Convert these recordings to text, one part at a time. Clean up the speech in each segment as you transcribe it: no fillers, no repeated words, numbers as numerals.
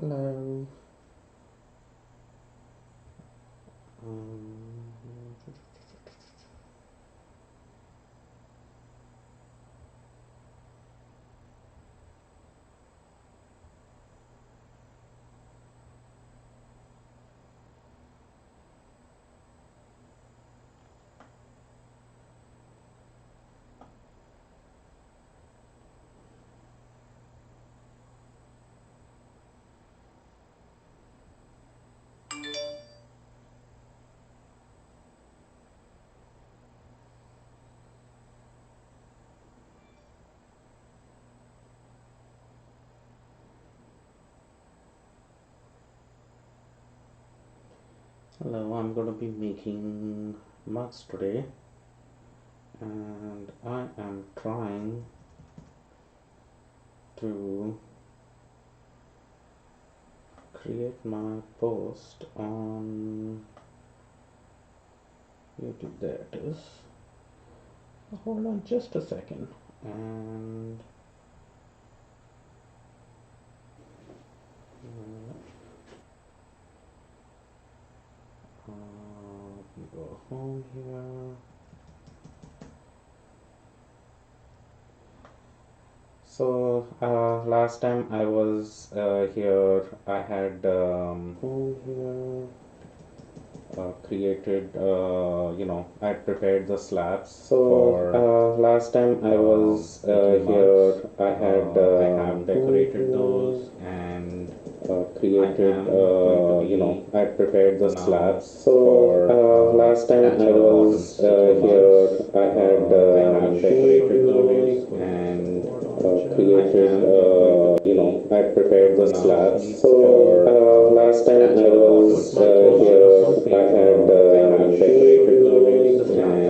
Hello. Hello, I'm going to be making mugs today, and I am trying to create my post on YouTube. There it is. Hold on just a second, and let me go home here. So last time I was here, I had home here. Created, I prepared the slabs. So last time I was here, I have decorated those and created, I prepared the slabs. So last time I was here, I have decorated those and created, I prepared the slabs. So last time I was here, I had decorated those and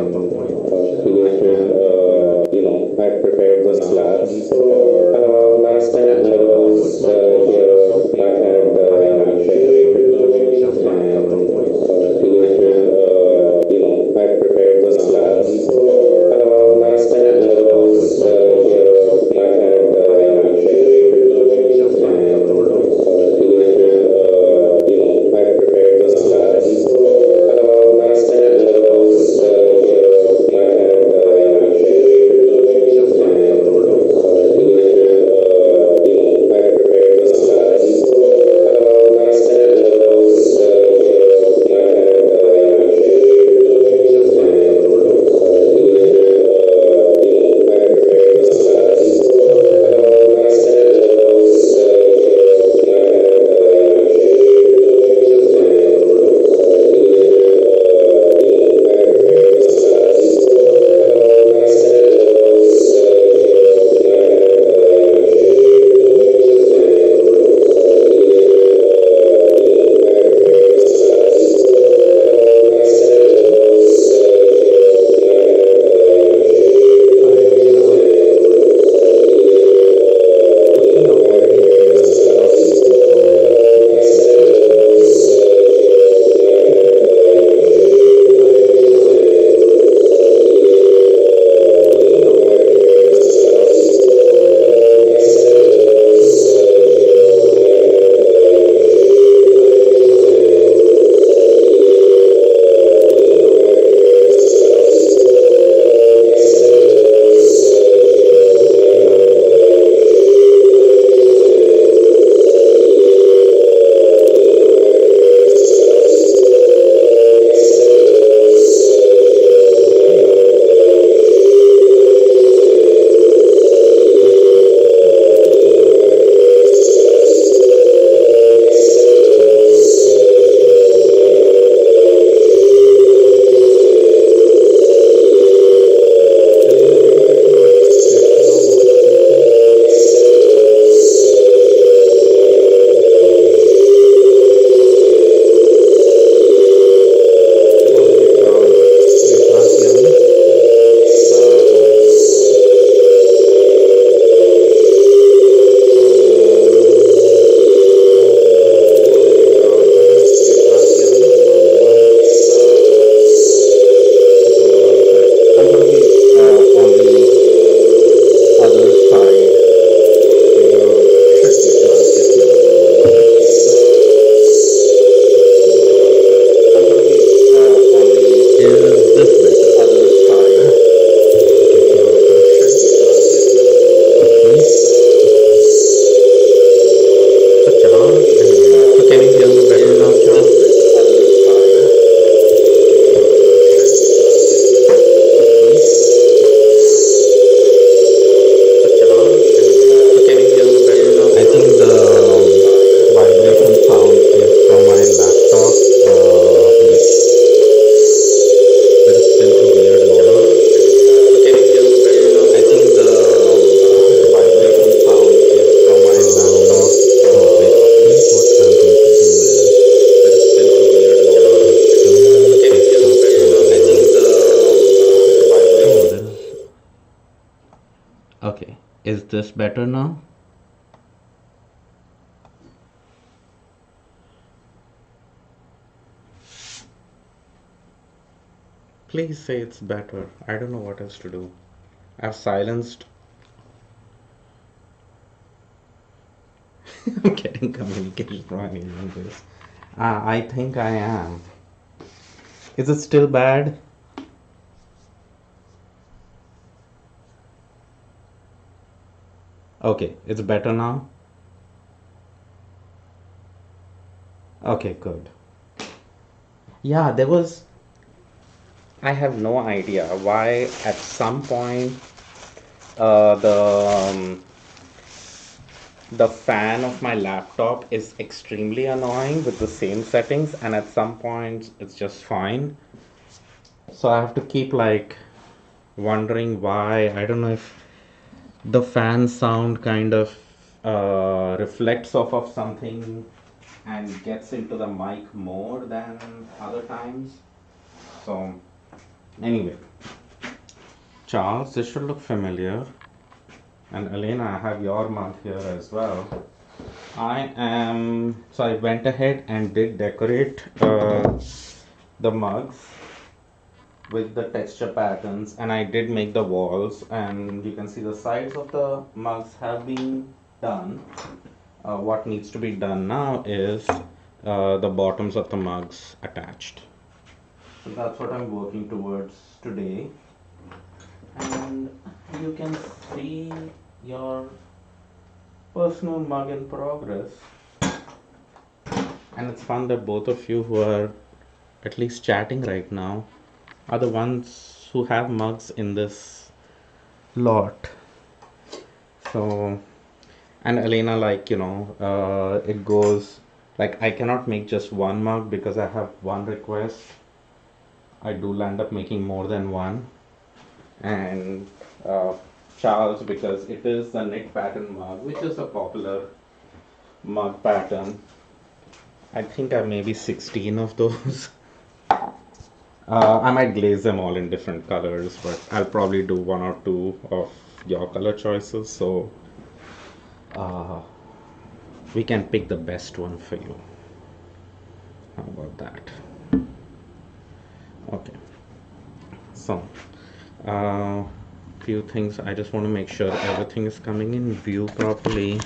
created, I prepared the slabs. So last time I was here, I had decorated those and created, I prepared the slabs. So last time I was here, I had decorated those and created, I prepared the slabs. Last time I was here, I had decorated those and created, this better? So Charles, so can you hear me better now, Charles? I think the vibration sound is from my laptop. Which there is still a weird noise. I think the vibration sound is from my laptop. So I think what I'm going to do is there is still a weird noise. I think the vibration. Okay. Is this better now? Please say it's better. I don't know what else to do. I've silenced. I'm getting communication from anyone this. I think I am. Is it still bad? Okay, it's better now. Okay, good. Yeah, there was. I have no idea why at some point the fan of my laptop is extremely annoying with the same settings, and at some points it's just fine. So I have to keep like wondering why. I don't know if the fan sound kind of reflects off of something and gets into the mic more than other times. So anyway, Charles, this should look familiar. And Elena, I have your mug here as well. So I went ahead and did decorate the mugs with the texture patterns, and I did make the walls, and you can see the sides of the mugs have been done. What needs to be done now is the bottoms of the mugs attached. So that's what I'm working towards today. And you can see your personal mug in progress. And it's fun that both of you who are at least chatting right now are the ones who have mugs in this lot. So, and Elena, like, it goes like I cannot make just one mug because I have one request. I do end up making more than one. And Charles, because it is the knit pattern mug, which is a popular mug pattern. I think I have maybe 16 of those. I might glaze them all in different colors, but I'll probably do one or two of your color choices, so we can pick the best one for you. How about that? Okay. So, few things. I just want to make sure everything is coming in view properly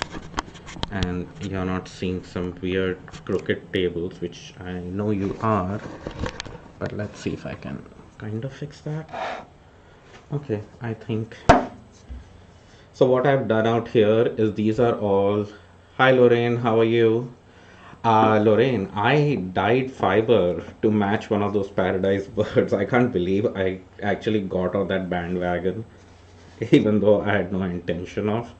and you're not seeing some weird crooked tables, which I know you are, but let's see if I can kind of fix that. Okay, I think so. What I've done out here is these are all. Hi Lorraine, how are you? Lorraine, I dyed fiber to match one of those paradise birds. I can't believe I actually got on that bandwagon, even though I had no intention of.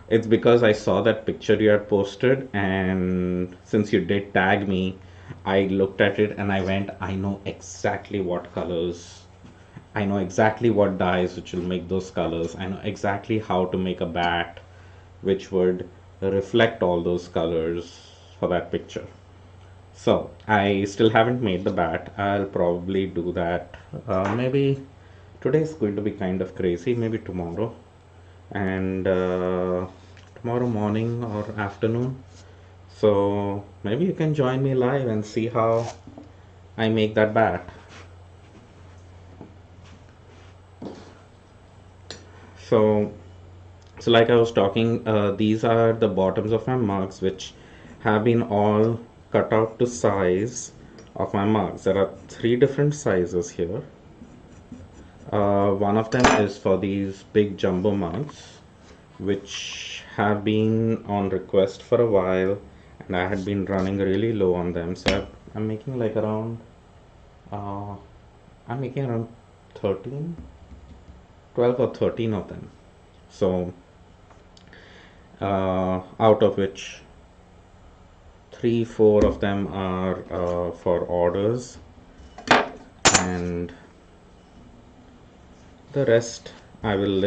It's because I saw that picture you had posted, and since you did tag me, I looked at it and I went, I know exactly what colors, I know exactly what dyes which will make those colors, I know exactly how to make a bat which would reflect all those colors for that picture. So I still haven't made the bat. I'll probably do that. Maybe today is going to be kind of crazy. Maybe tomorrow, and tomorrow morning or afternoon. So maybe you can join me live and see how I make that bat. So, so like I was talking, these are the bottoms of my mugs, which have been all cut out to size of my mugs. There are three different sizes here. One of them is for these big jumbo mugs, which have been on request for a while, and I had been running really low on them. So I'm making like around, uh, I'm making around 13, 12 or 13 of them. So out of which 3, 4 of them are for orders, and the rest I will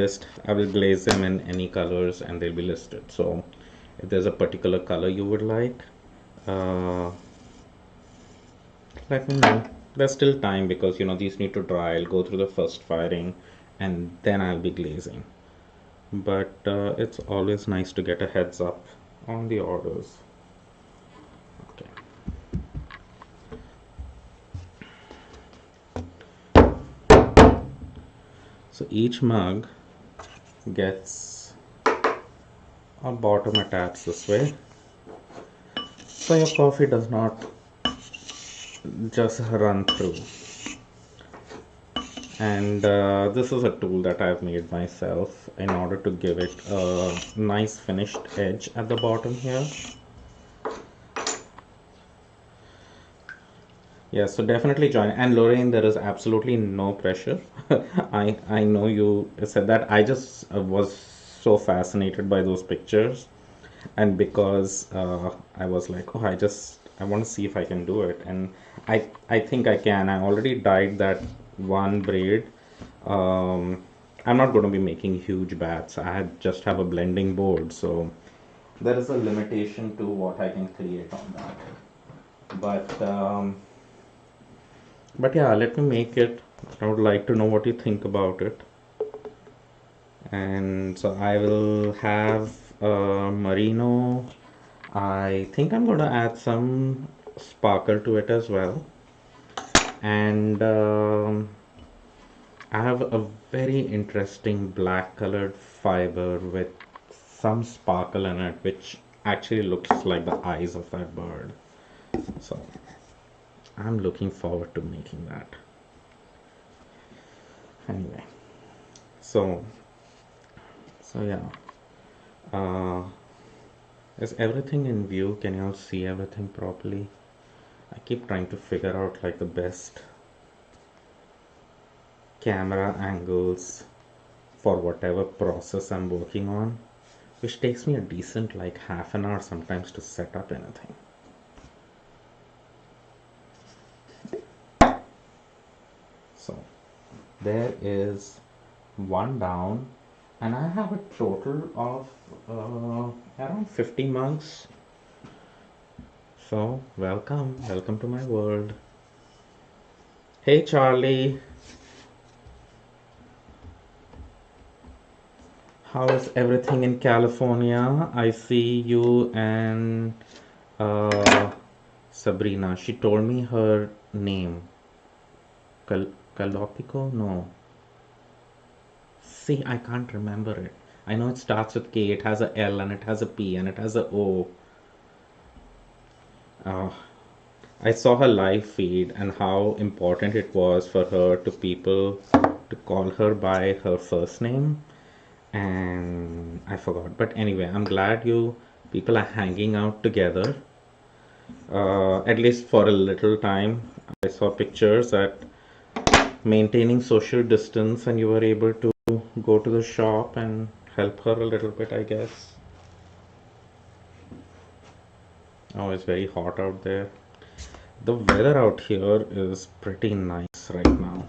glaze them in any colors and they'll be listed. So if there's a particular color you would like, uh, let me know. There's still time because these need to dry. I'll go through the first firing and then I'll be glazing. But it's always nice to get a heads up on the orders. Okay. So each mug gets a bottom attached this way, so your coffee does not just run through. And this is a tool that I've made myself in order to give it a nice finished edge at the bottom here. Yeah, so definitely join. And Lorraine, there is absolutely no pressure. I know you said that. I just was so fascinated by those pictures, and because I was like, oh, I want to see if I can do it, and I think I can. I already dyed that one braid. I'm not going to be making huge bats. Just have a blending board, so there is a limitation to what I can create on that. But yeah, let me make it. I would like to know what you think about it. And so I will have merino. I think I'm going to add some sparkle to it as well. And I have a very interesting black colored fiber with some sparkle in it, which actually looks like the eyes of that bird. So I'm looking forward to making that. Anyway, so yeah. Is everything in view? Can you all see everything properly? I keep trying to figure out like the best camera angles for whatever process I'm working on, which takes me a decent like half an hour sometimes to set up anything. So there is one down, and I have a total of around 50 mugs. So welcome to my world. Hey Charlie, how is everything in California? I see you and Sabrina. She told me her name. Calopico? No. See, I can't remember it. I know it starts with K, it has a L and it has a P and it has a O. I saw her live feed and how important it was for her to people to call her by her first name, and I forgot. But anyway, I'm glad you people are hanging out together, at least for a little time. I saw pictures that maintaining social distance, and you were able to go to the shop and help her a little bit, I guess. Oh, it's very hot out there. The weather out here is pretty nice right now.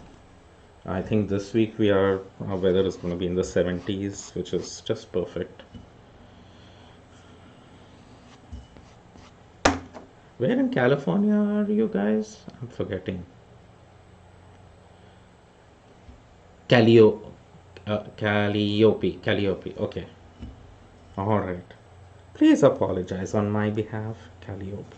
I think this week our weather is going to be in the 70s, which is just perfect. Where in California are you guys? I'm forgetting. Calliope. Okay. All right. Please apologize on my behalf, Calliope.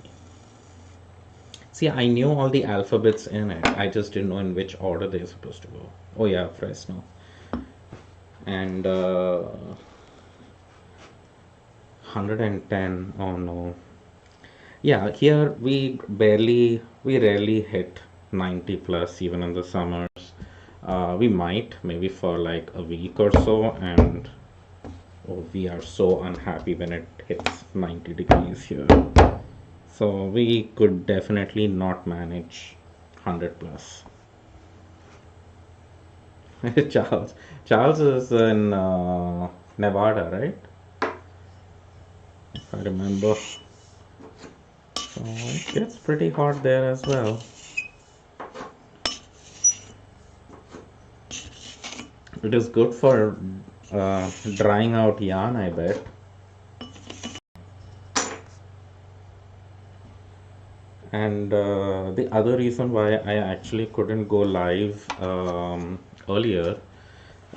See, I knew all the alphabets in it. I just didn't know in which order they're supposed to go. Oh yeah, Fresno. And 110. Oh no. Yeah, here we rarely hit 90 plus even in the summers. We might maybe for like a week or so, and oh, we are so unhappy when it hits 90 degrees here. So we could definitely not manage 100 plus. Charles, Charles is in Nevada, right? If I remember. So it gets pretty hot there as well. It is good for drying out yarn, I bet. And the other reason why I actually couldn't go live earlier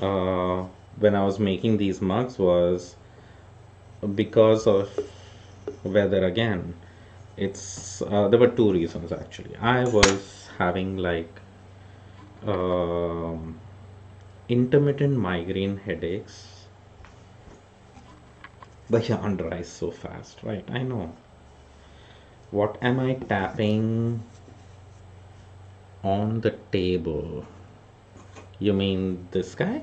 uh, when I was making these mugs was because of weather again. It's there were two reasons actually. I was having like um, intermittent migraine headaches. The yarn dries so fast, right? I know. What am I tapping on the table? You mean this guy?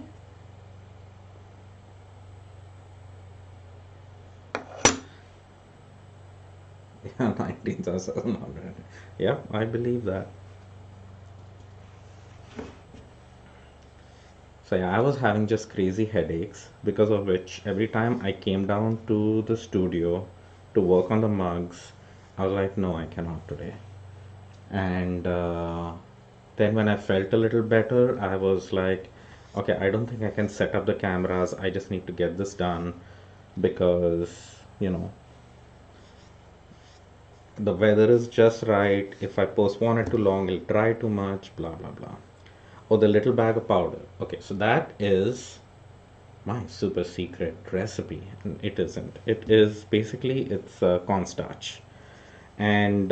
Yeah, 19,700. Yep, I believe that. So yeah, I was having just crazy headaches because of which every time I came down to the studio to work on the mugs, I was like, no, I cannot today. And then when I felt a little better, I was like, okay, I don't think I can set up the cameras. I just need to get this done because, the weather is just right. If I postpone it too long, it'll dry too much, blah, blah, blah. Oh, the little bag of powder. Okay, so that is my super secret recipe. It isn't. It is basically it's cornstarch, and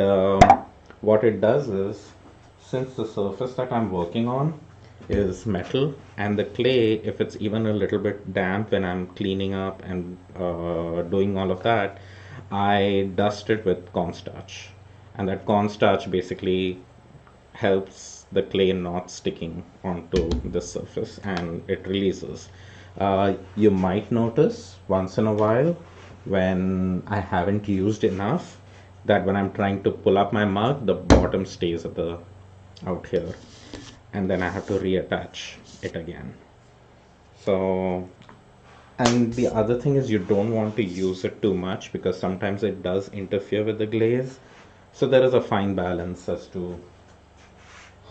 what it does is, since the surface that I'm working on is metal, and the clay, if it's even a little bit damp when I'm cleaning up and doing all of that, I dust it with cornstarch, and that cornstarch basically helps the clay not sticking onto the surface and it releases. You might notice once in a while when I haven't used enough that when I'm trying to pull up my mug, the bottom stays at the out here, and then I have to reattach it again. So, and the other thing is you don't want to use it too much because sometimes it does interfere with the glaze. So there is a fine balance as to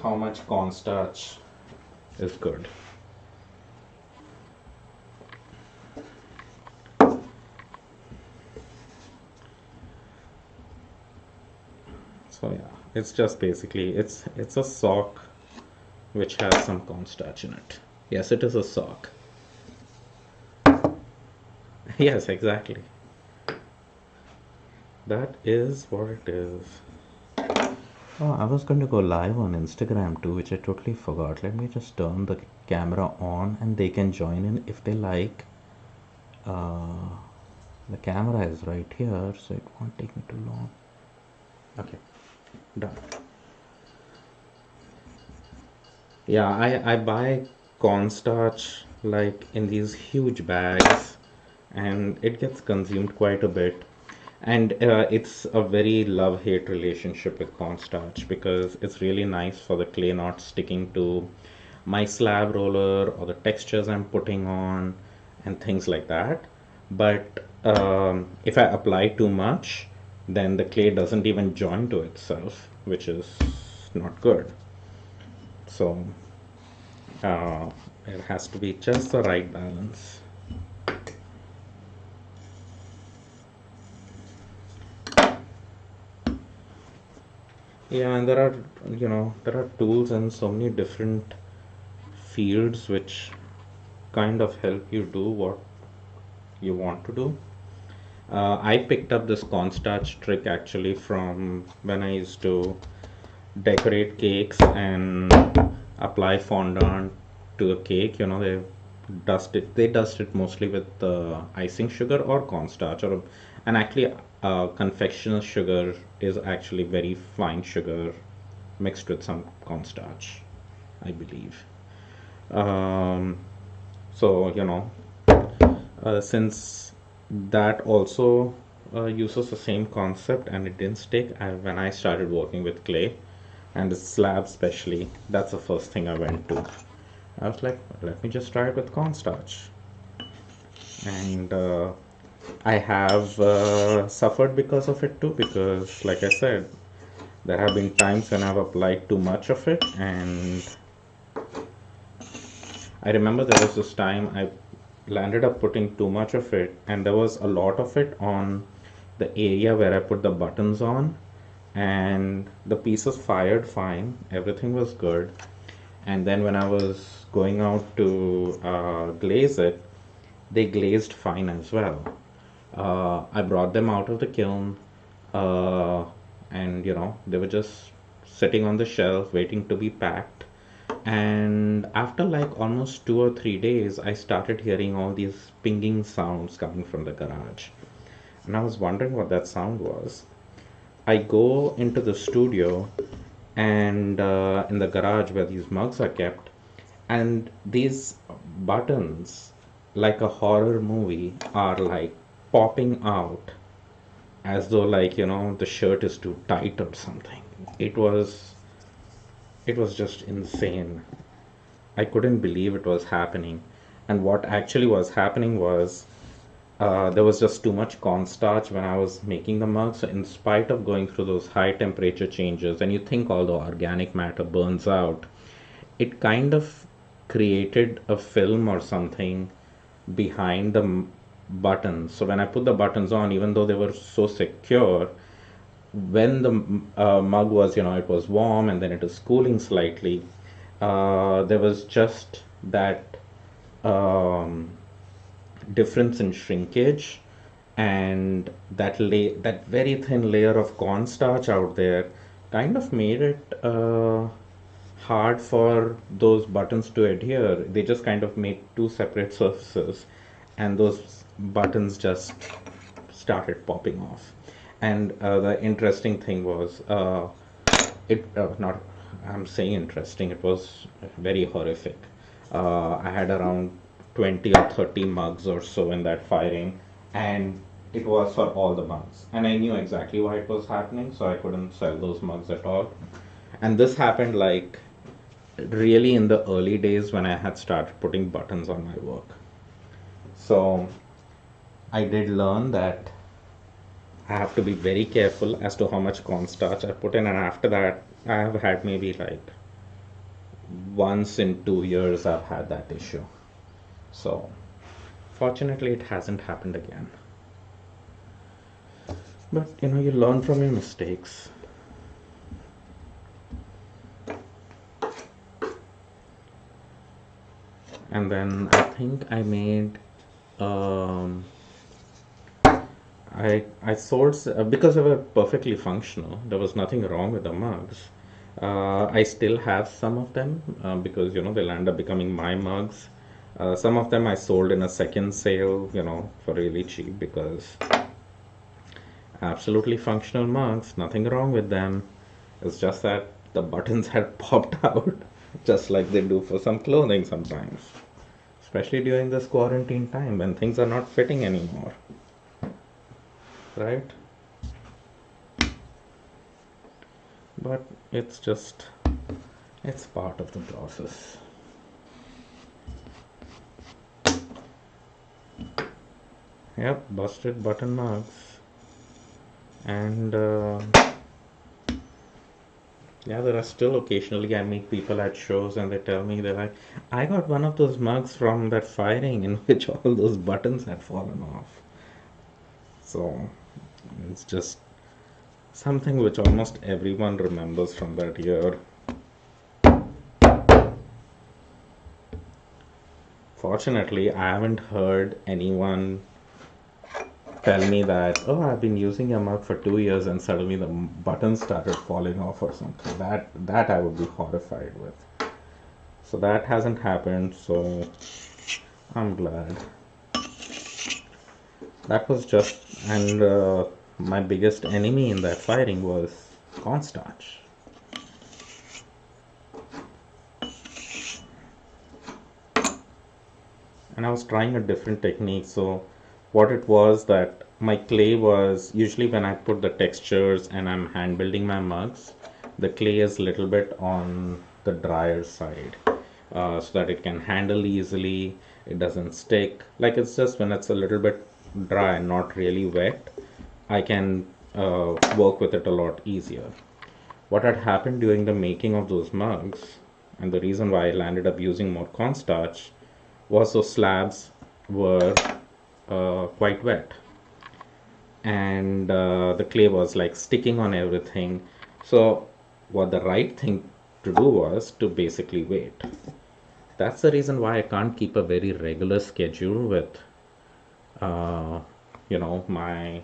how much cornstarch is good. So yeah, it's just basically it's a sock which has some cornstarch in it. Yes, it is a sock. Yes, exactly. That is what it is. Oh, I was going to go live on Instagram too, which I totally forgot. Let me just turn the camera on and they can join in if they like. Uh, the camera is right here, so it won't take me too long. Okay, done. Yeah, I buy cornstarch like in these huge bags and it gets consumed quite a bit. And it's a very love-hate relationship with cornstarch because it's really nice for the clay not sticking to my slab roller or the textures I'm putting on and things like that. But if I apply too much, then the clay doesn't even join to itself, which is not good. So uh, it has to be just the right balance. Yeah, and there are tools in so many different fields which kind of help you do what you want to do. I picked up this cornstarch trick actually from when I used to decorate cakes and apply fondant to a cake. They dust it mostly with icing sugar or cornstarch, and actually confectioner sugar is actually very fine sugar mixed with some cornstarch, I believe. Um, so, since that also uses the same concept and it didn't stick, when I started working with clay and the slab especially, that's the first thing I went to. I was like, let me just try it with cornstarch. And I have suffered because of it too, because like I said, there have been times when I've applied too much of it, and I remember there was this time I landed up putting too much of it, and there was a lot of it on the area where I put the buttons on, and the pieces fired fine, everything was good. And then when I was going out to glaze it, they glazed fine as well. I brought them out of the kiln, uh, and they were just sitting on the shelf waiting to be packed. And after like almost 2 or 3 days, I started hearing all these pinging sounds coming from the garage. And I was wondering what that sound was. I go into the studio and in the garage where these mugs are kept, and these buttons, like a horror movie, are like popping out as though like the shirt is too tight or something. It was it was just insane. I couldn't believe it was happening. And what actually was happening was there was just too much cornstarch when I was making the mug. So, in spite of going through those high temperature changes, and you think all the organic matter burns out, it kind of created a film or something behind the buttons. So, when I put the buttons on, even though they were so secure, when the mug was, it was warm and then it was cooling slightly, there was just that um, difference in shrinkage, and that very thin layer of cornstarch out there kind of made it hard for those buttons to adhere. They just kind of made two separate surfaces, and those buttons just started popping off. And the interesting thing was, it not I'm saying interesting, it was very horrific. I had around 20 or 30 mugs or so in that firing, and it was for all the mugs. And I knew exactly why it was happening, so I couldn't sell those mugs at all. And this happened like really in the early days when I had started putting buttons on my work. So I did learn that I have to be very careful as to how much cornstarch I put in, and after that, I have had maybe like once in 2 years I've had that issue. So, fortunately, it hasn't happened again. But you learn from your mistakes. And then I think I made um, I sold because they were perfectly functional. There was nothing wrong with the mugs. I still have some of them because they'll end up becoming my mugs. Some of them I sold in a second sale, for really cheap, because absolutely functional mugs, nothing wrong with them. It's just that the buttons had popped out, just like they do for some clothing sometimes, especially during this quarantine time when things are not fitting anymore, right? But it's part of the process. Yep, busted button mugs. And yeah, there are still occasionally I meet people at shows and they tell me, they're like, I got one of those mugs from that firing in which all those buttons had fallen off. So it's just something which almost everyone remembers from that year. Fortunately, I haven't heard anyone tell me that, oh, I've been using your mug for 2 years and suddenly the buttons started falling off or something. That I would be horrified with. So that hasn't happened, so I'm glad. That was just, and my biggest enemy in that firing was cornstarch. And I was trying a different technique. So what it was that my clay was usually when I put the textures and I'm hand building my mugs, the clay is a little bit on the drier side, so that it can handle easily. It doesn't stick. Like it's just when it's a little bit dry, not really wet, I can work with it a lot easier. What had happened during the making of those mugs, and the reason why I landed up using more cornstarch, was those slabs were quite wet, and the clay was like sticking on everything. So what the right thing to do was to basically wait. That's the reason why I can't keep a very regular schedule with uh, my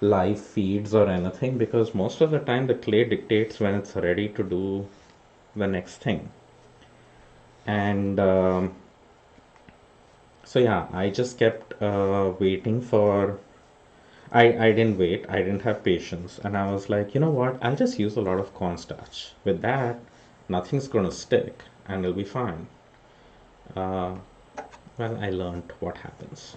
live feeds or anything, because most of the time the clay dictates when it's ready to do the next thing. And so yeah, I just kept waiting for. I didn't wait. I didn't have patience, and I was like, you know what? I'll just use a lot of cornstarch. With that, nothing's gonna stick, and it'll be fine. Uh, well, I learned what happens,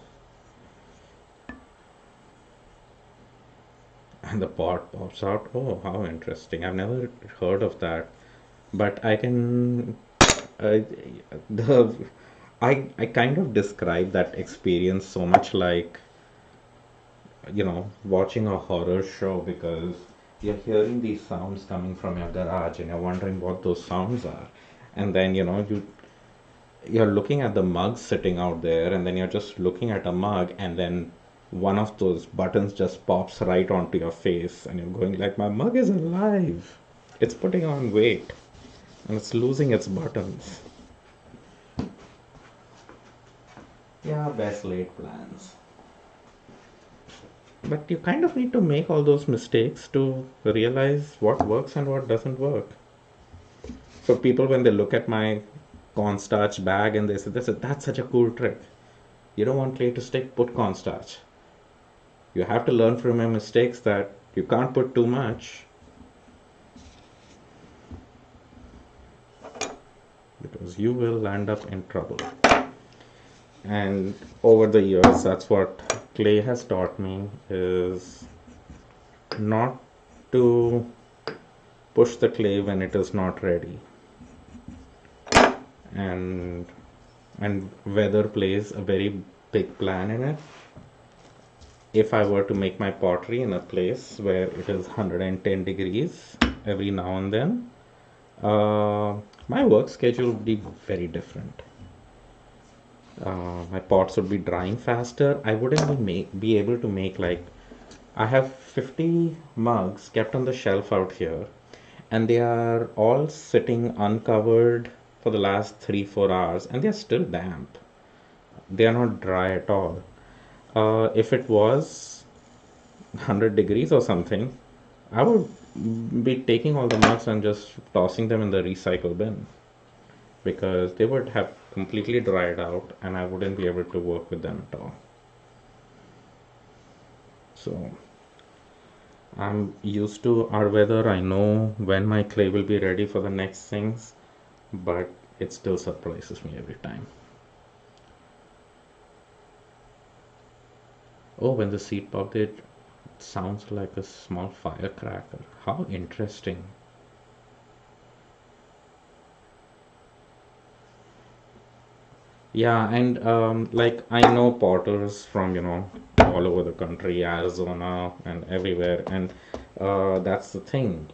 and the pot pops out. Oh, how interesting! I've never heard of that, but I can. Uh, the I kind of describe that experience so much like watching a horror show, because you're hearing these sounds coming from your garage and you're wondering what those sounds are. And then, you're looking at the mug sitting out there, and then you're just looking at a mug, and then one of those buttons just pops right onto your face, and you're going like, my mug is alive. It's putting on weight and it's losing its buttons. Yeah, best laid plans. But you kind of need to make all those mistakes to realize what works and what doesn't work. So people, when they look at my cornstarch bag and they say, that's such a cool trick. You don't want clay to stick, put cornstarch. You have to learn from your mistakes that you can't put too much, because you will end up in trouble. And over the years, that's what clay has taught me, is not to push the clay when it is not ready. And weather plays a very big plan in it. If I were to make my pottery in a place where it is 110 degrees every now and then, my work schedule would be very different. My pots would be drying faster. I wouldn't be able to make, like, I have 50 mugs kept on the shelf out here, and they are all sitting uncovered for the last 3-4 hours, and they're still damp. They are not dry at all. If it was 100 degrees or something, I would be taking all the mugs and just tossing them in the recycle bin, because they would have completely dried out and I wouldn't be able to work with them at all. So I'm used to our weather. I know when my clay will be ready for the next things, but it still surprises me every time. Oh, when the seed popped, it sounds like a small firecracker. How interesting. Yeah, and like I know potters from, all over the country, Arizona and everywhere, and that's the thing.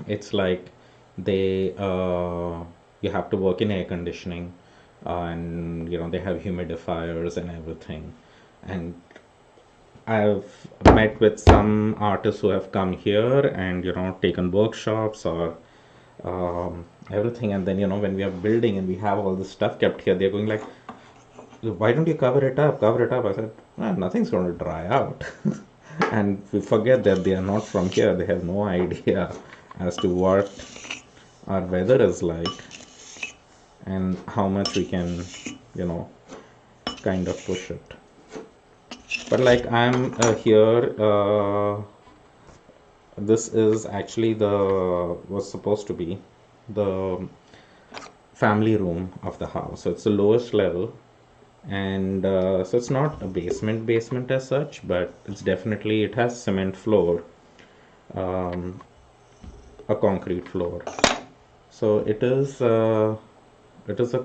It's like they you have to work in air conditioning, and they have humidifiers and everything. And I've met with some artists who have come here and taken workshops or everything, and then when we are building and we have all this stuff kept here, they're going like, why don't you cover it up, cover it up? I said, "Well, nothing's going to dry out." And we forget that they are not from here. They have no idea as to what our weather is like and how much we can, kind of push it. But like I'm here, this is actually the was supposed to be the family room of the house. So it's the lowest level, and so it's not a basement as such, but it's definitely it has cement floor, um, a concrete floor. So it is the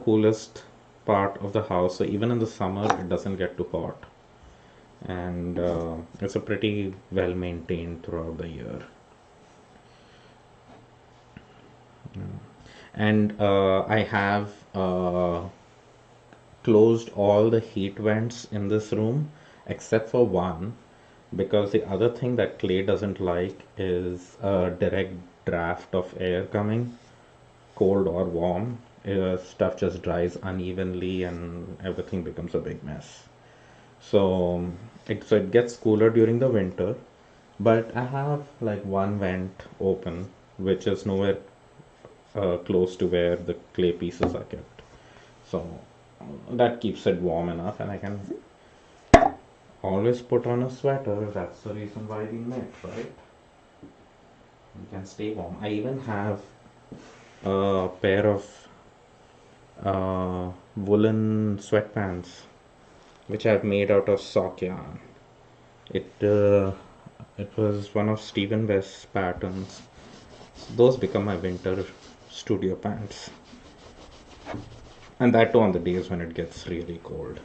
coolest part of the house. So even in the summer, it doesn't get too hot, and it's a pretty well maintained throughout the year. And I have closed all the heat vents in this room except for one, because the other thing that Clay doesn't like is a direct draft of air coming, cold or warm. Stuff just dries unevenly and everything becomes a big mess. So it gets cooler during the winter, but I have like one vent open, which is nowhere close to where the clay pieces are kept. So that keeps it warm enough, and I can always put on a sweater. That's the reason why we met, right? You can stay warm. I even have a pair of woolen sweatpants which I've made out of sock yarn. It was one of Stephen West's patterns. Those become my winter studio pants, and that too on the days when it gets really cold.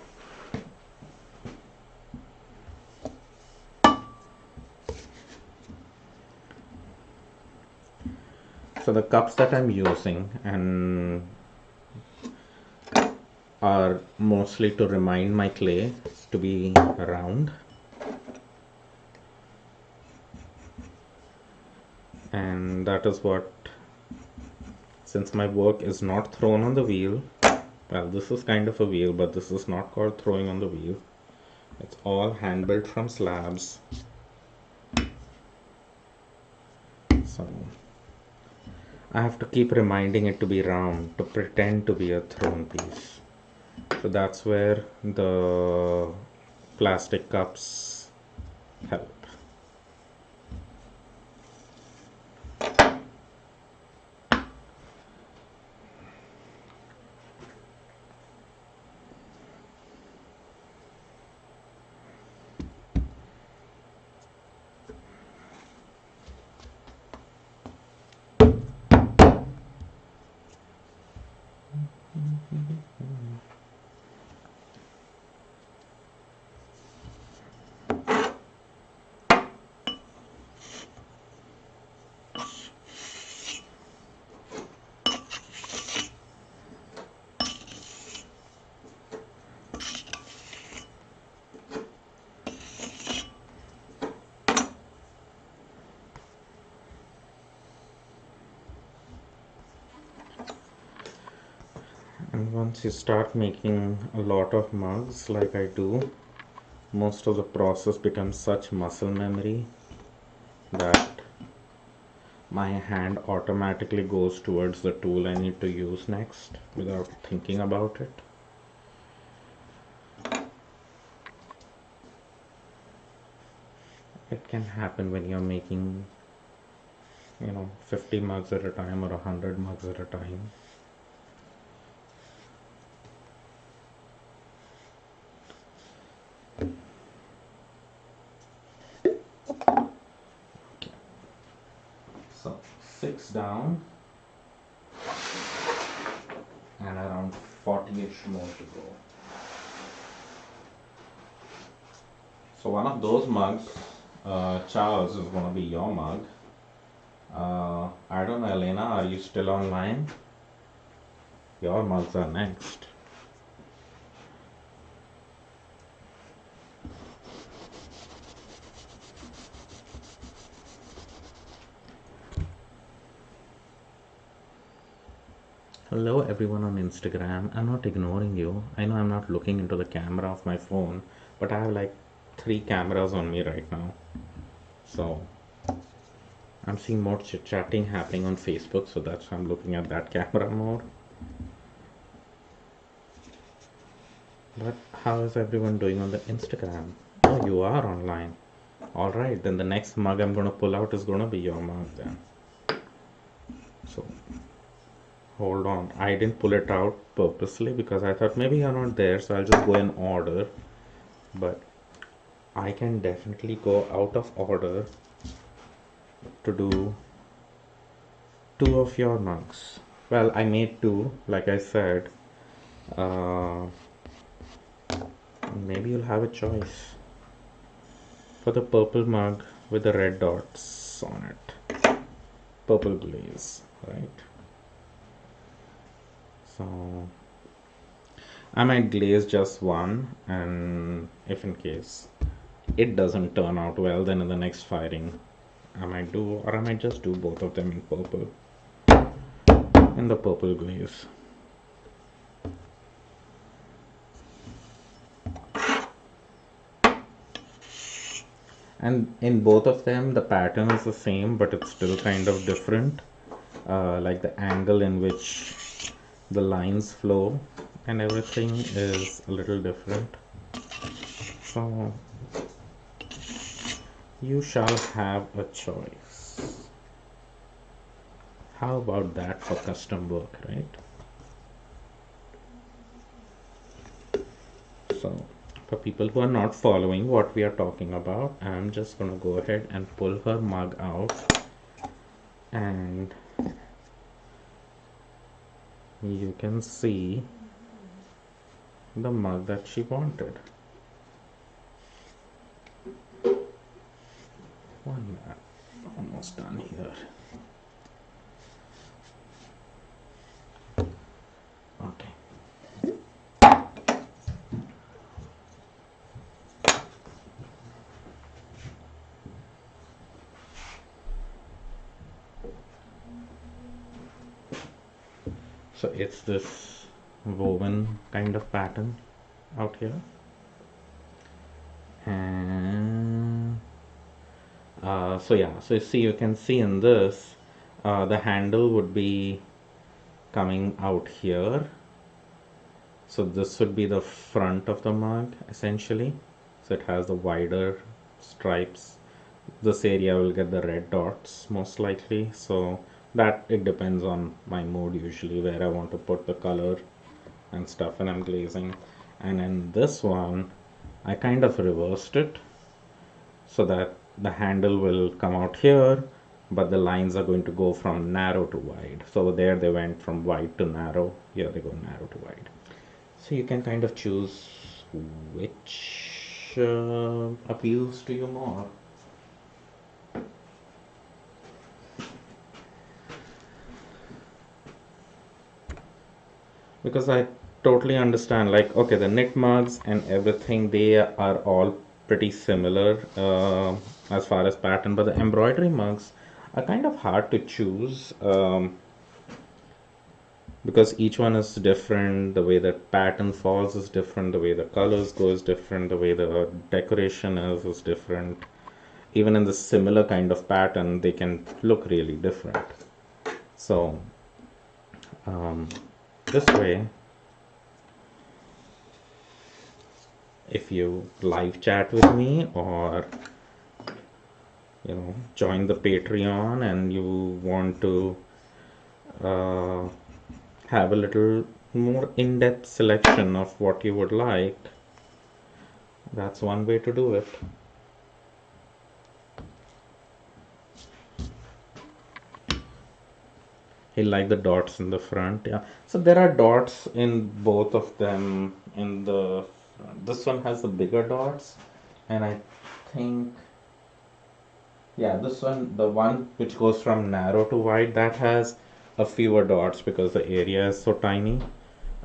So the cups that I'm using and are mostly to remind my clay to be round, and that is what, since my work is not thrown on the wheel, well, this is kind of a wheel, but this is not called throwing on the wheel. It's all hand built from slabs. So I have to keep reminding it to be round, to pretend to be a thrown piece. So that's where the plastic cups help. And once you start making a lot of mugs like I do, most of the process becomes such muscle memory that my hand automatically goes towards the tool I need to use next without thinking about it. It can happen when you're making, 50 mugs at a time or 100 mugs at a time. So 6 down and around 40-ish more to go. So one of those mugs, Charles, is going to be your mug. I don't know, Elena, are you still online? Your mugs are next. Hello everyone on Instagram. I'm not ignoring you. I know I'm not looking into the camera of my phone, but I have like 3 cameras on me right now. So I'm seeing more chit-chatting happening on Facebook, so that's why I'm looking at that camera more. But how is everyone doing on the Instagram? Oh, you are online. All right, then the next mug I'm gonna pull out is gonna be your mug then. So hold on, I didn't pull it out purposely because I thought maybe you're not there, so I'll just go in order. But I can definitely go out of order to do two of your mugs. Well, I made two, like I said. Uh, Maybe you'll have a choice for the purple mug with the red dots on it. Purple glaze, right? So I might glaze just one, and if in case it doesn't turn out well, then in the next firing I might do, or I might just do both of them in purple, in the purple glaze. And in both of them the pattern is the same, but it's still kind of different, like the angle in which the lines flow and everything is a little different. So you shall have a choice. How about that for custom work, right? So for people who are not following what we are talking about, I'm just going to go ahead and pull her mug out, and you can see the mug that she wanted. One minute, almost done here. Okay. So it's this woven kind of pattern out here, and so yeah, so you see, you can see in this the handle would be coming out here. So this would be the front of the mug essentially. So it has the wider stripes. This area will get the red dots most likely. So that it depends on my mood usually where I want to put the color and stuff when I'm glazing. And in this one, I kind of reversed it so that the handle will come out here, but the lines are going to go from narrow to wide. So there they went from wide to narrow. Here they go narrow to wide. So you can kind of choose which appeals to you more. Because I totally understand, like, okay, the knit mugs and everything, they are all pretty similar as far as pattern, but the embroidery mugs are kind of hard to choose because each one is different. The way the pattern falls is different, the way the colors go is different, the way the decoration is different. Even in the similar kind of pattern, they can look really different. So this way, if you live chat with me, or join the Patreon and you want to have a little more in-depth selection of what you would like, that's one way to do it. He liked the dots in the front. Yeah, so there are dots in both of them. In the this one has the bigger dots, and I think, yeah, this one, the one which goes from narrow to wide, that has a fewer dots because the area is so tiny.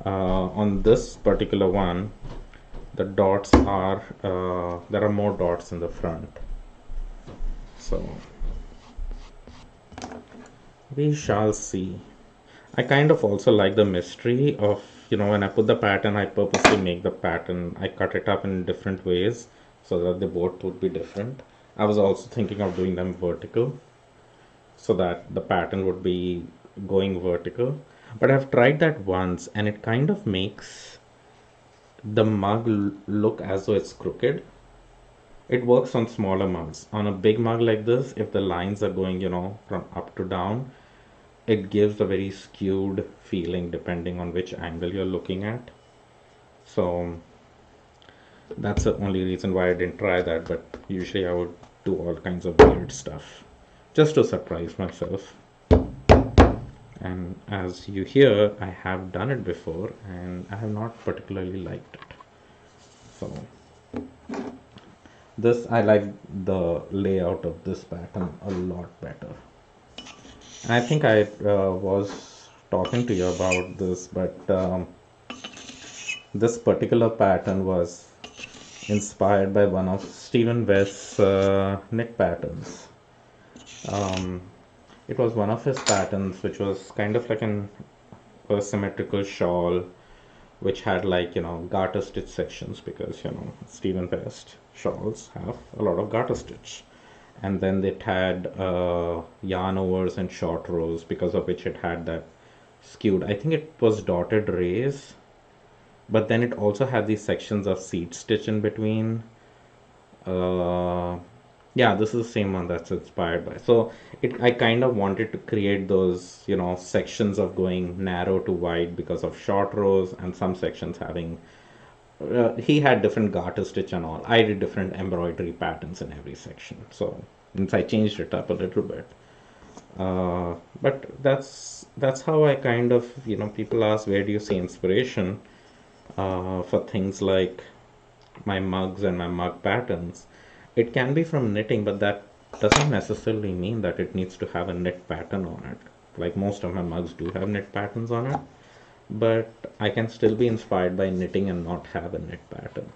On this particular one, the dots are there are more dots in the front. So we shall see. I kind of also like the mystery of, when I put the pattern, I purposely make the pattern, I cut it up in different ways so that the both would be different. I was also thinking of doing them vertical so that the pattern would be going vertical. But I've tried that once and it kind of makes the mug look as though it's crooked. It works on smaller mugs. On a big mug like this, if the lines are going, from up to down, it gives a very skewed feeling depending on which angle you're looking at. So that's the only reason why I didn't try that, but usually I would do all kinds of weird stuff just to surprise myself. And as you hear, I have done it before and I have not particularly liked it. So this, I like the layout of this pattern a lot better. And I think I was talking to you about this, but this particular pattern was inspired by one of Stephen West's knit patterns. Um, it was one of his patterns, which was kind of like an asymmetrical shawl, which had like garter stitch sections, because Stephen West shawls have a lot of garter stitch, and then it had yarn overs and short rows, because of which it had that skewed, I think it was dotted rays, but then it also had these sections of seed stitch in between. uh, yeah, this is the same one that's inspired by. So I kind of wanted to create those, sections of going narrow to wide because of short rows, and some sections having. He had different garter stitch and all. I did different embroidery patterns in every section. So since I changed it up a little bit. But that's how I kind of, people ask, where do you see inspiration for things like my mugs and my mug patterns? It can be from knitting, but that doesn't necessarily mean that it needs to have a knit pattern on it. Like most of my mugs do have knit patterns on it, but I can still be inspired by knitting and not have a knit pattern.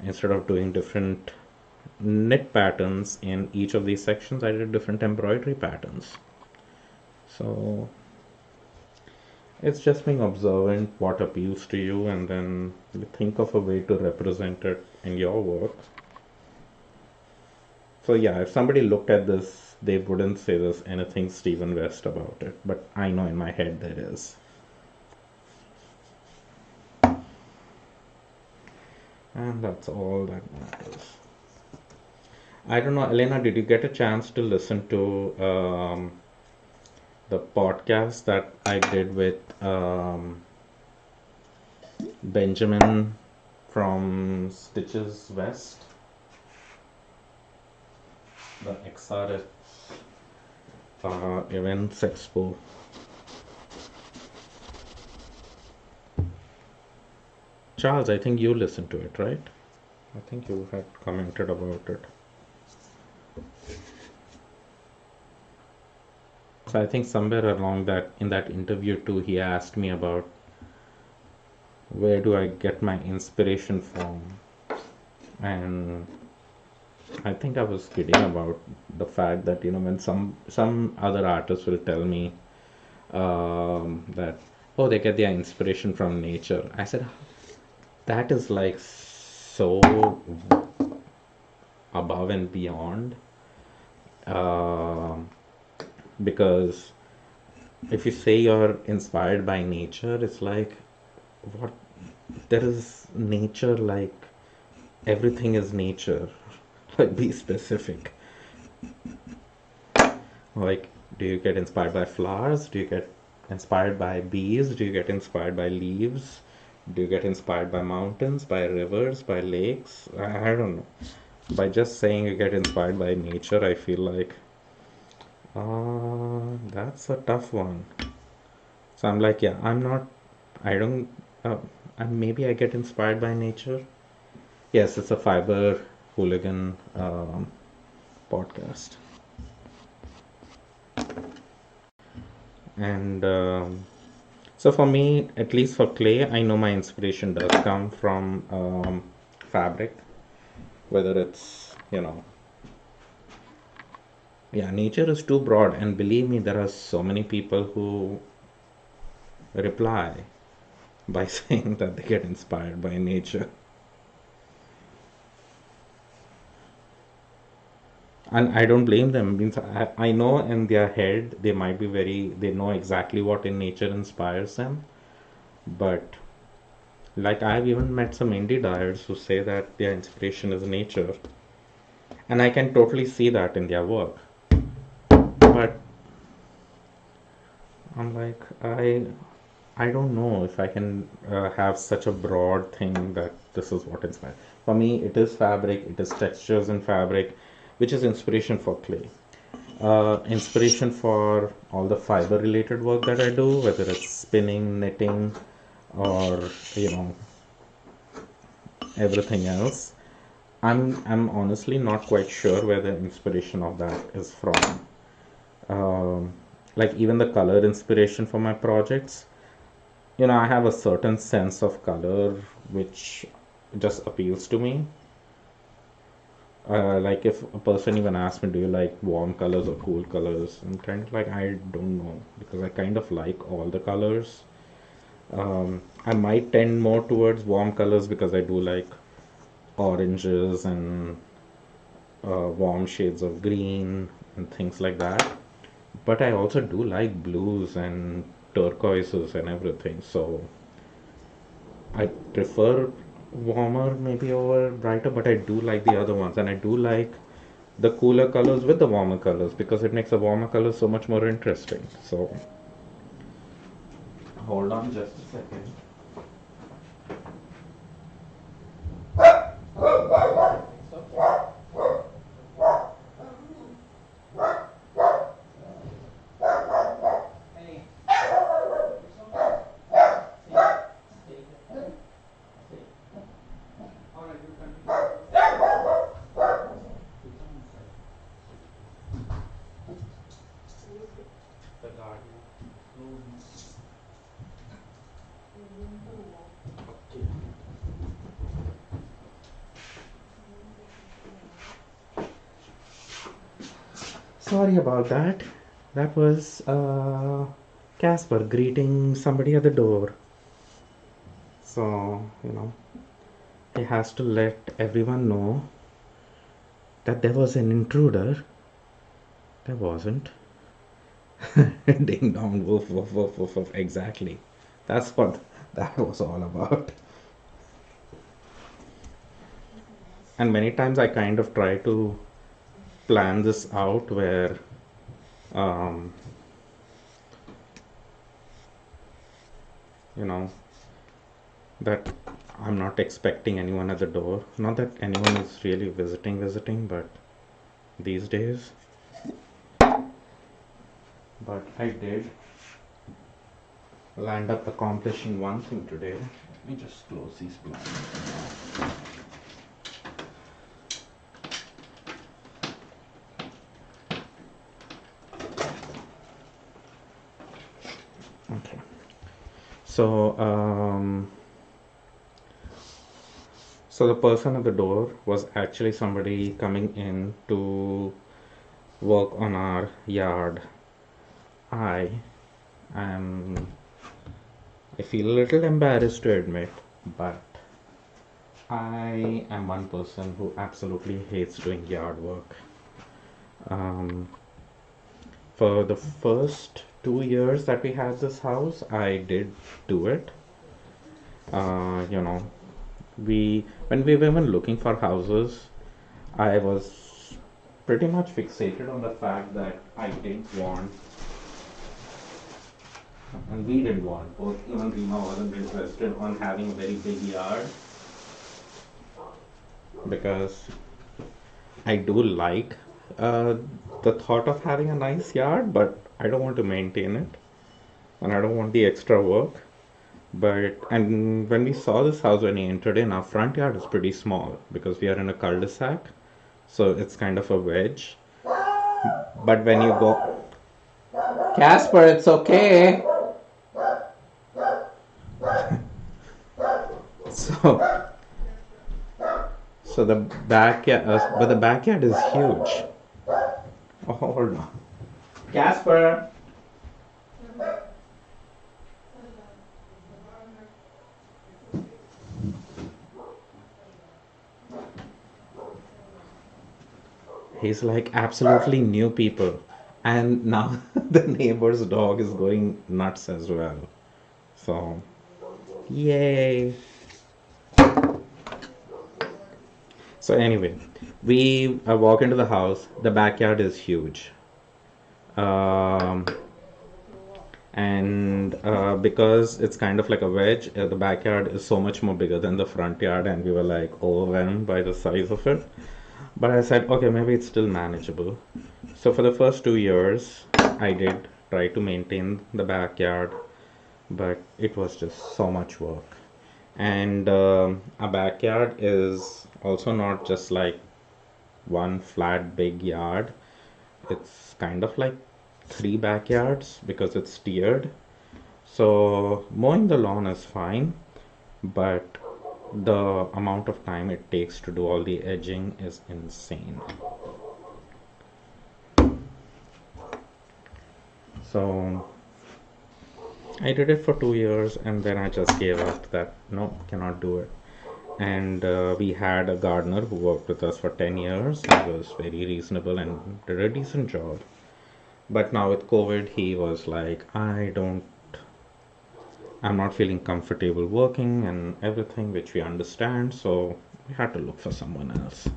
Instead of doing different knit patterns in each of these sections, I did different embroidery patterns. So it's just being observant what appeals to you, and then you think of a way to represent it in your work. So yeah, if somebody looked at this, they wouldn't say there's anything Stephen West about it, but I know in my head there is. And that's all that matters. I don't know, Elena, did you get a chance to listen to the podcast that I did with Benjamin from Stitches West? The XRF Events Expo. Charles, I think you listened to it, right? I think you had commented about it. So I think somewhere along that, in that interview too, he asked me about where do I get my inspiration from, and I think I was kidding about the fact that when some other artists will tell me that, oh, they get their inspiration from nature. I said that is like so above and beyond, because if you say you're inspired by nature, it's like, what, there is nature, like everything is nature. Like, be specific. Like, do you get inspired by flowers? Do you get inspired by bees? Do you get inspired by leaves? Do you get inspired by mountains, by rivers, by lakes? I don't know. By just saying you get inspired by nature, I feel like that's a tough one. So I'm like, yeah, I don't, maybe I get inspired by nature. Yes, it's a fiber hooligan podcast. And so for me, at least for clay, I know my inspiration does come from fabric, whether it's, yeah, nature is too broad. And believe me, there are so many people who reply by saying that they get inspired by nature. And I don't blame them. Means I know in their head they might be they know exactly what in nature inspires them. But like, I've even met some indie dyers who say that their inspiration is nature. And I can totally see that in their work. But I'm like, I don't know if I can have such a broad thing that this is what inspires. For me, it is fabric, it is textures in fabric, which is inspiration for clay. Inspiration for all the fiber related work that I do, whether it's spinning, knitting, or you know, everything else. I'm honestly not quite sure where the inspiration of that is from. Um, like even the color inspiration for my projects, I have a certain sense of color which just appeals to me. Like if a person even asks me, do you like warm colors or cool colors? I'm kind of like, I don't know because I kind of like all the colors. I might tend more towards warm colors because I do like oranges and warm shades of green and things like that. But I also do like blues and turquoises and everything. So I prefer warmer maybe over brighter, but I do like the other ones, and I do like the cooler colors with the warmer colors because it makes the warmer colors so much more interesting. So hold on just a second. The garden. Okay. Sorry about that. That was Casper greeting somebody at the door. So, he has to let everyone know that there was an intruder. There wasn't. Ding dong, woof, woof, woof, woof, woof. Exactly. That's what that was all about. And many times I kind of try to plan this out where um, you know that I'm not expecting anyone at the door. Not that anyone is really visiting, but these days. But I did land up accomplishing one thing today. Let me just close these blinds. Okay. So, so the person at the door was actually somebody coming in to work on our yard. I am, I feel a little embarrassed to admit, but I am one person who absolutely hates doing yard work. Um, for the first 2 years that we had this house, I did do it. You know, when we were even looking for houses, I was pretty much fixated on the fact that I didn't want, and we didn't want, both even Rima wasn't interested on having a very big yard because I do like uh, the thought of having a nice yard, but I don't want to maintain it and I don't want the extra work. But and when we saw this house when we entered in, our front yard is pretty small because we are in a cul-de-sac, so it's kind of a wedge. But when you go, Casper, it's okay. So, so the backyard, but the backyard is huge. Oh, hold on, Casper. He's like absolutely new people, and now the neighbor's dog is going nuts as well. So, yay! So anyway, We walk into the house. The backyard is huge. Um, and because it's kind of like a wedge, the backyard is so much more bigger than the front yard, and we were like overwhelmed by the size of it. But I said, okay, maybe it's still manageable. So for the first 2 years, I did try to maintain the backyard, but it was just so much work. And a backyard is also not just like one flat big yard. It's kind of like three backyards because it's tiered. So mowing the lawn is fine, but the amount of time it takes to do all the edging is insane. So I did it for 2 years and then I just gave up that no, cannot do it. And we had a gardener who worked with us for 10 years. He was very reasonable and did a decent job. But now with COVID, he was like, I'm not feeling comfortable working and everything, which we understand. So we had to look for someone else.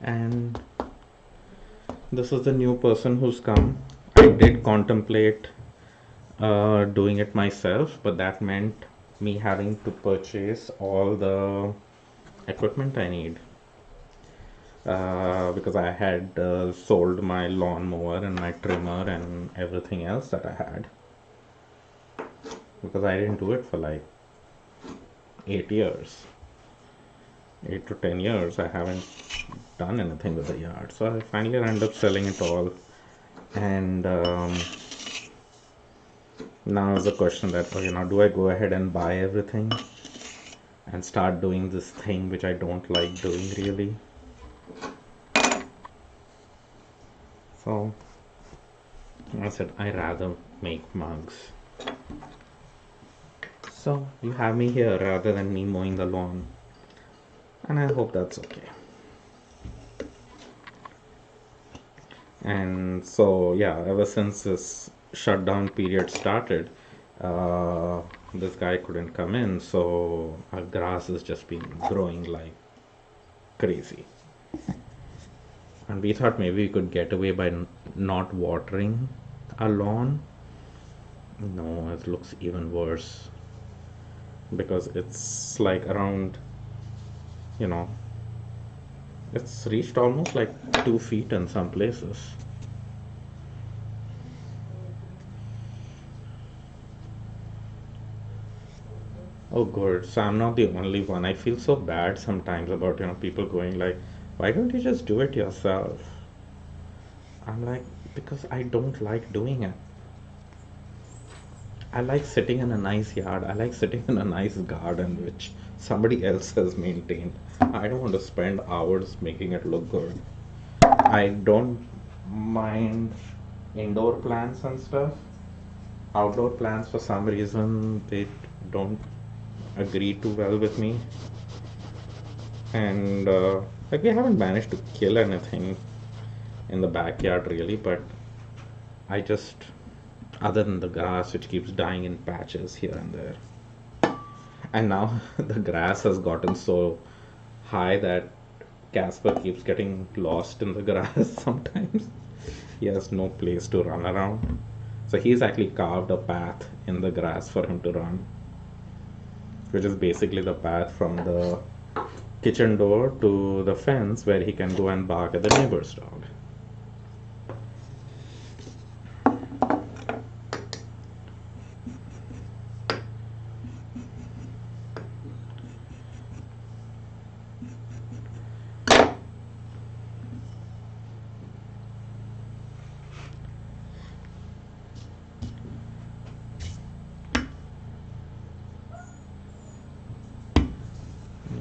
And this is the new person who's come. I did contemplate doing it myself, but that meant me having to purchase all the equipment I need. Because I had sold my lawnmower and my trimmer and everything else that I had. Because I didn't do it for like 8 years. 8 to 10 years, I haven't done anything with the yard. So I finally ended up selling it all. And now is the question that, okay, now do I go ahead and buy everything and start doing this thing which I don't like doing really? So I said I rather make mugs. So you have me here rather than me mowing the lawn. And I hope that's okay. And so yeah, ever since this shutdown period started, this guy couldn't come in, so our grass has just been growing like crazy. And we thought maybe we could get away by not watering our lawn. No, it looks even worse because it's like around, you know, it's reached almost like 2 feet in some places. Oh, good. So I'm not the only one. I feel so bad sometimes about, people going like, why don't you just do it yourself? I'm like, because I don't like doing it. I like sitting in a nice yard. I like sitting in a nice garden which somebody else has maintained. I don't want to spend hours making it look good. I don't mind indoor plants and stuff. Outdoor plants, for some reason, they don't agree too well with me. And like we haven't managed to kill anything in the backyard really, but I just, other than the grass which keeps dying in patches here and there. And now the grass has gotten so high that Casper keeps getting lost in the grass sometimes. He has no place to run around. So he's actually carved a path in the grass for him to run, which is basically the path from the kitchen door to the fence where he can go and bark at the neighbor's dog.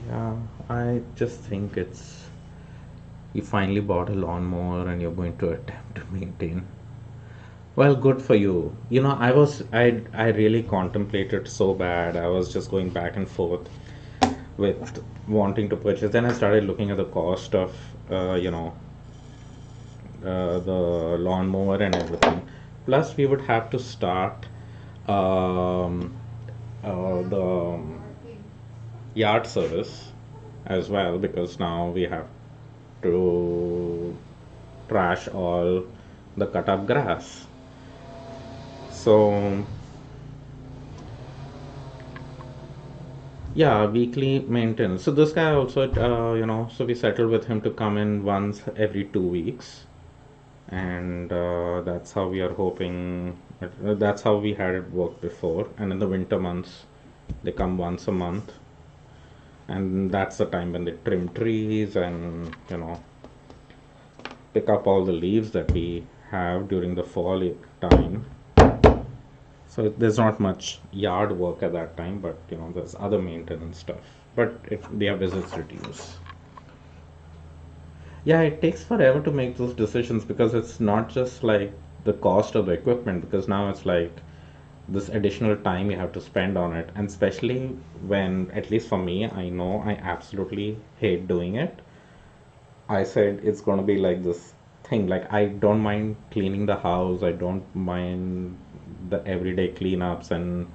Yeah, I just think it's you finally bought a lawnmower and you're going to attempt to maintain. Well, good for you. I really contemplated so bad. I was just going back and forth with wanting to purchase. Then I started looking at the cost of, the lawnmower and everything. Plus, we would have to start the yard service, as well, because now we have to trash all the cut up grass. So yeah, weekly maintenance. So this guy also, so we settled with him to come in once every 2 weeks, and that's how we are hoping. That's how we had it work before. And in the winter months, they come once a month, and that's the time when they trim trees and pick up all the leaves that we have during the fall time. So there's not much yard work at that time, but there's other maintenance stuff. But their visits reduce. Yeah, it takes forever to make those decisions because it's not just like the cost of the equipment, because now it's like this additional time you have to spend on it. And especially when, at least for me, I know I absolutely hate doing it. I said it's going to be like this thing. Like, I don't mind cleaning the house, I don't mind the everyday cleanups and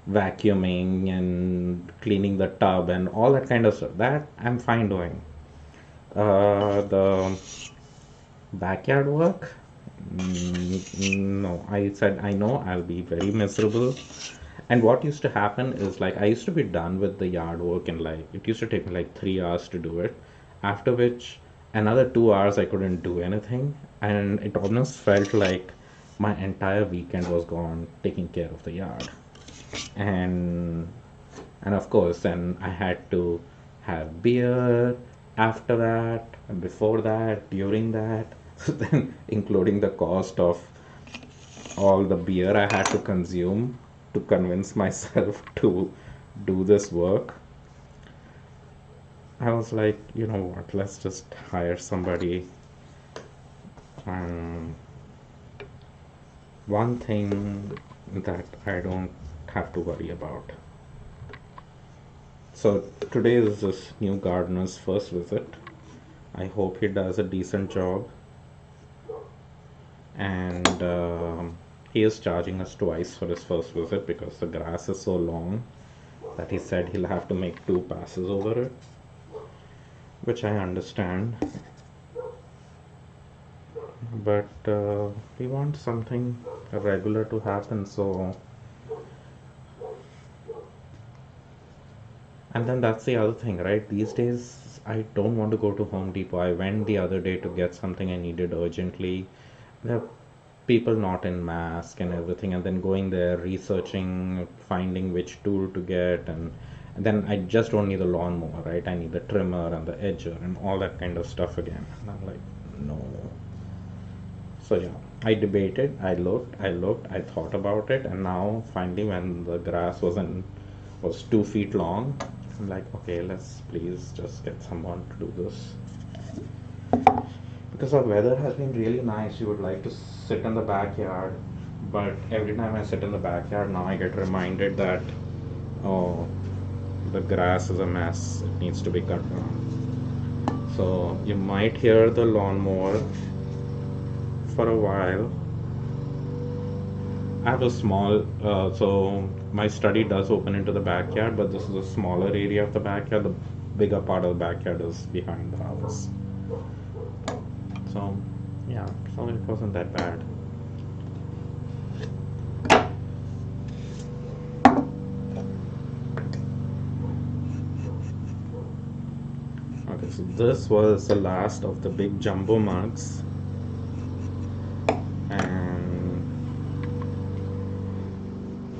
vacuuming and cleaning the tub and all that kind of stuff. That I'm fine doing. The backyard work? No, I said I know I'll be very miserable. And what used to happen is like I used to be done with the yard work and like it used to take me like 3 hours to do it. After which another 2 hours I couldn't do anything, and it almost felt like my entire weekend was gone taking care of the yard. And of course then I had to have beer after that, and before that, during that, then including the cost of all the beer I had to consume to convince myself to do this work. I was like, you know what, let's just hire somebody. Um, One thing that I don't have to worry about. So today is this new gardener's first visit. I hope he does a decent job. And he is charging us twice for his first visit because the grass is so long that he said he'll have to make 2 passes over it, which I understand. But we want something regular to happen, so. And then that's the other thing, right? These days, I don't want to go to Home Depot. I went the other day to get something I needed urgently. There are people not in mask and everything, and then going there, researching, finding which tool to get, and then I just don't need the lawnmower, right? I need the trimmer and the edger and all that kind of stuff again. And I'm like, no. So yeah, I debated, I thought about it, and now finally, when the grass was 2 feet long, I'm like, okay, let's please just get someone to do this. Because the weather has been really nice, you would like to sit in the backyard, but every time I sit in the backyard, now I get reminded that, oh, the grass is a mess, it needs to be cut down. So you might hear the lawnmower for a while. I have a small, so my study does open into the backyard, but this is a smaller area of the backyard. The bigger part of the backyard is behind the house. So, yeah, so it wasn't that bad. Okay, so this was the last of the big jumbo mugs. And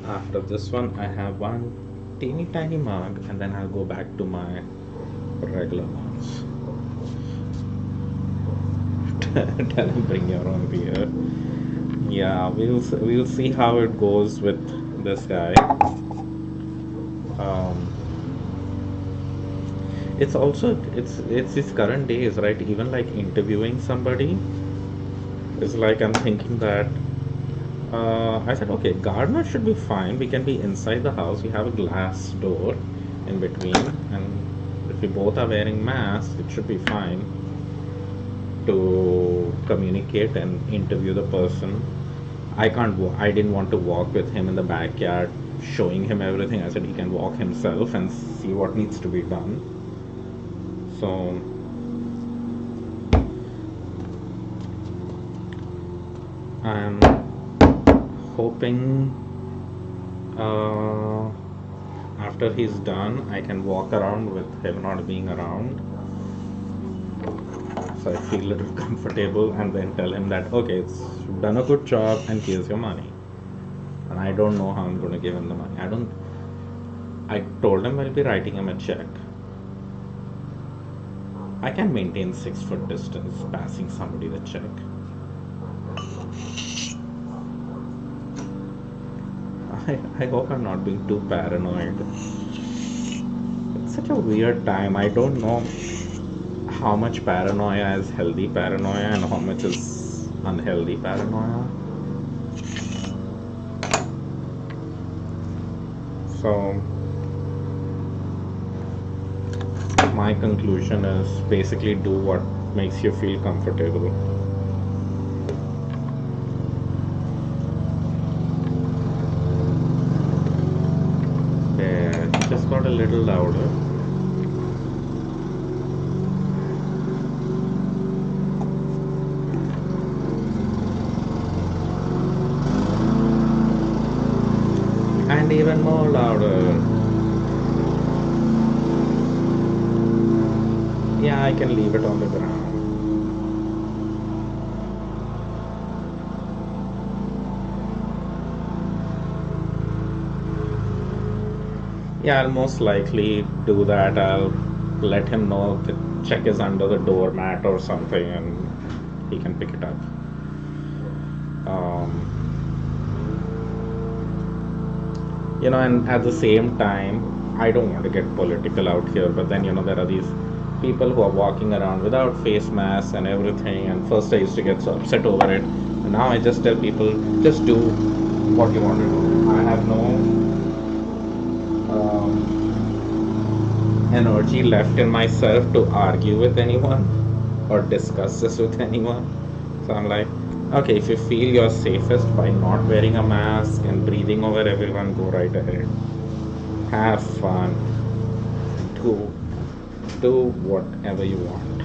after this one, I have one teeny tiny mug, and then I'll go back to my regular ones. Tell him bring your own beer. Yeah, we'll see how it goes with this guy. It's also it's his current days, right? Even like interviewing somebody is like I'm thinking that I said, okay, gardener should be fine. We can be inside the house. We have a glass door in between, and if we both are wearing masks, it should be fine to communicate and interview the person. I didn't want to walk with him in the backyard, showing him everything. I said he can walk himself and see what needs to be done. So I'm hoping uh, after he's done, I can walk around with him not being around. So I feel a little comfortable and then tell him that, okay, you've done a good job and here's your money. And I don't know how I'm going to give him the money. I told him I'll be writing him a check. I can maintain 6 foot distance passing somebody the check. I hope I'm not being too paranoid. It's such a weird time. I don't know how much paranoia is healthy paranoia and how much is unhealthy paranoia. So my conclusion is basically do what makes you feel comfortable. Yeah, it just got a little louder. And even more louder. Yeah, I can leave it on the ground. Yeah, I'll most likely do that. I'll let him know the check is under the doormat or something and he can pick it up. And at the same time, I don't want to get political out here, but then, there are these people who are walking around without face masks and everything. And first I used to get so upset over it. And now I just tell people, just do what you want to do. I have no energy left in myself to argue with anyone or discuss this with anyone. So I'm like, okay, if you feel you're safest by not wearing a mask and breathing over everyone, go right ahead. Have fun. Do whatever you want.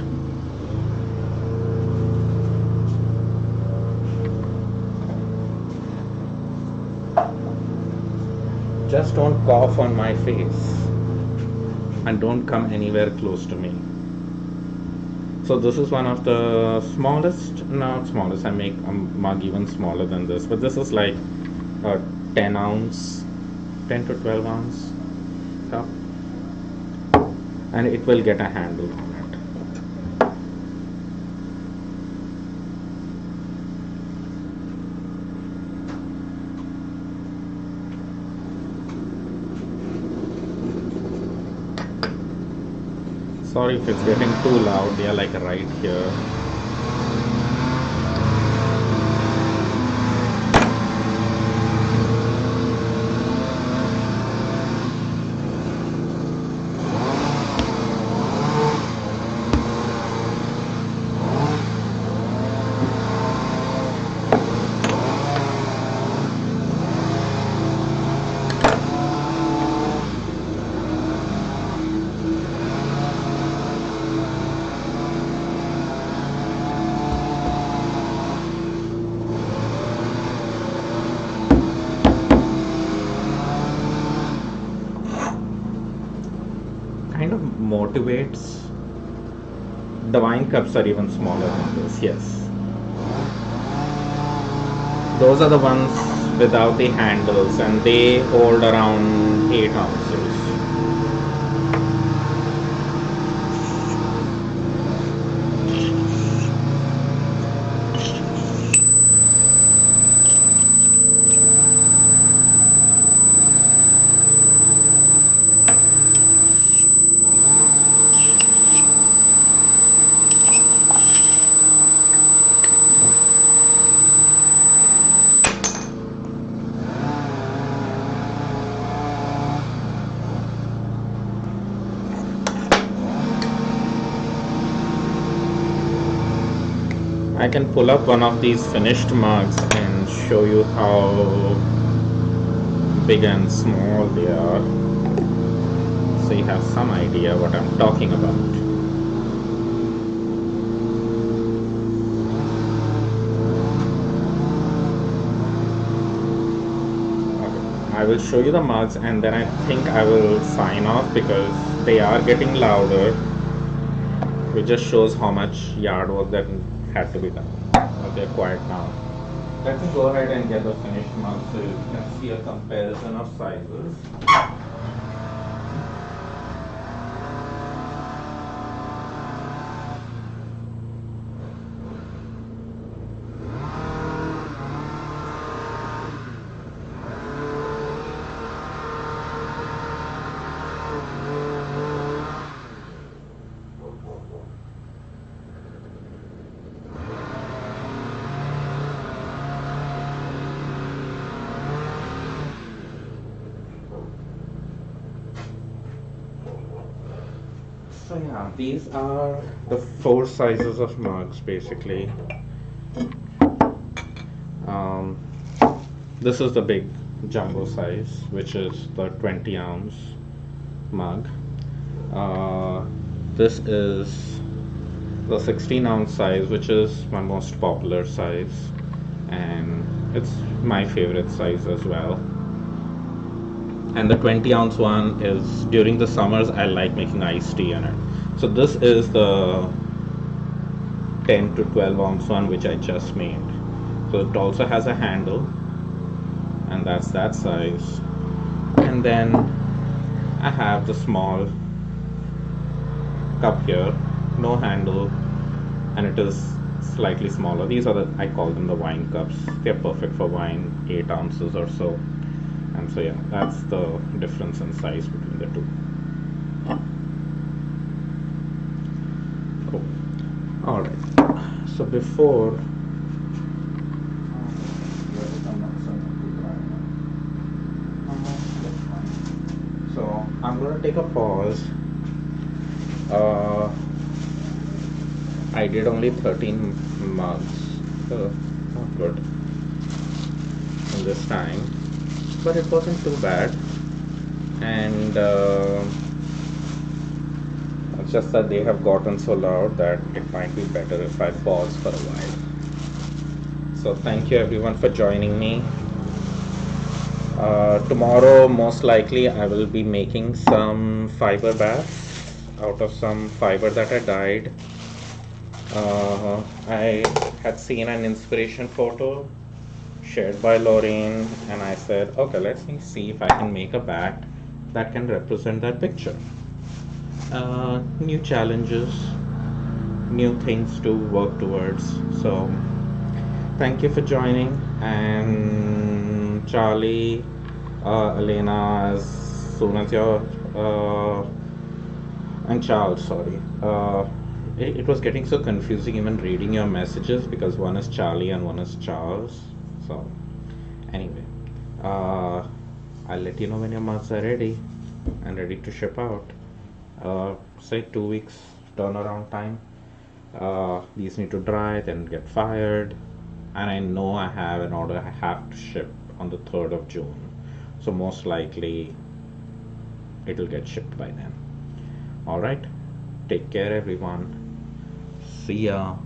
Just don't cough on my face. And don't come anywhere close to me. So this is one of the smallest, not smallest, I make a mug even smaller than this, but this is like a 10 ounce, 10 to 12 ounce cup, and it will get a handle on it. Sorry if it's getting too loud, they are like right here. Kind of motivates. The wine cups are even smaller than this, yes. Those are the ones without the handles and they hold around 8 ounces. I can pull up one of these finished mugs and show you how big and small they are, so you have some idea what I'm talking about. I will show you the mugs and then I think I will sign off because they are getting louder, which just shows how much yard work that had to be done. Okay, quiet now. Let me go ahead and get the finished mug so you can see a comparison of sizes. So yeah, these are the 4 sizes of mugs basically. Um, this is the big jumbo size, which is the 20-ounce mug. This is the 16-ounce size, which is my most popular size, and it's my favorite size as well. And the 20-ounce one is during the summers I like making iced tea in it. So this is the 10 to 12 ounce one which I just made. So it also has a handle, and that's that size. And then I have the small cup here, no handle, and it is slightly smaller. These are I call them the wine cups. They're perfect for wine, 8 ounces or so. And so yeah, that's the difference in size between the two. Cool. Alright, so before so I'm gonna take a pause. I did only 13 mugs, so not good in this time, but it wasn't too bad. And it's just that they have gotten so loud that it might be better if I pause for a while. So thank you everyone for joining me. Tomorrow most likely I will be making some fiber baths out of some fiber that I dyed. I had seen an inspiration photo shared by Laureen, and I said, okay, let me see if I can make a bat that can represent that picture. New challenges, new things to work towards. So thank you for joining, and Charlie, Elena, as soon as you're and Charles, sorry. It was getting so confusing even reading your messages because one is Charlie and one is Charles. So anyway, I'll let you know when your mugs are ready and ready to ship out. Say 2 weeks turnaround time. These need to dry, then get fired, and I know I have an order I have to ship on the 3rd of June. So most likely it'll get shipped by then. Alright, take care everyone. See ya.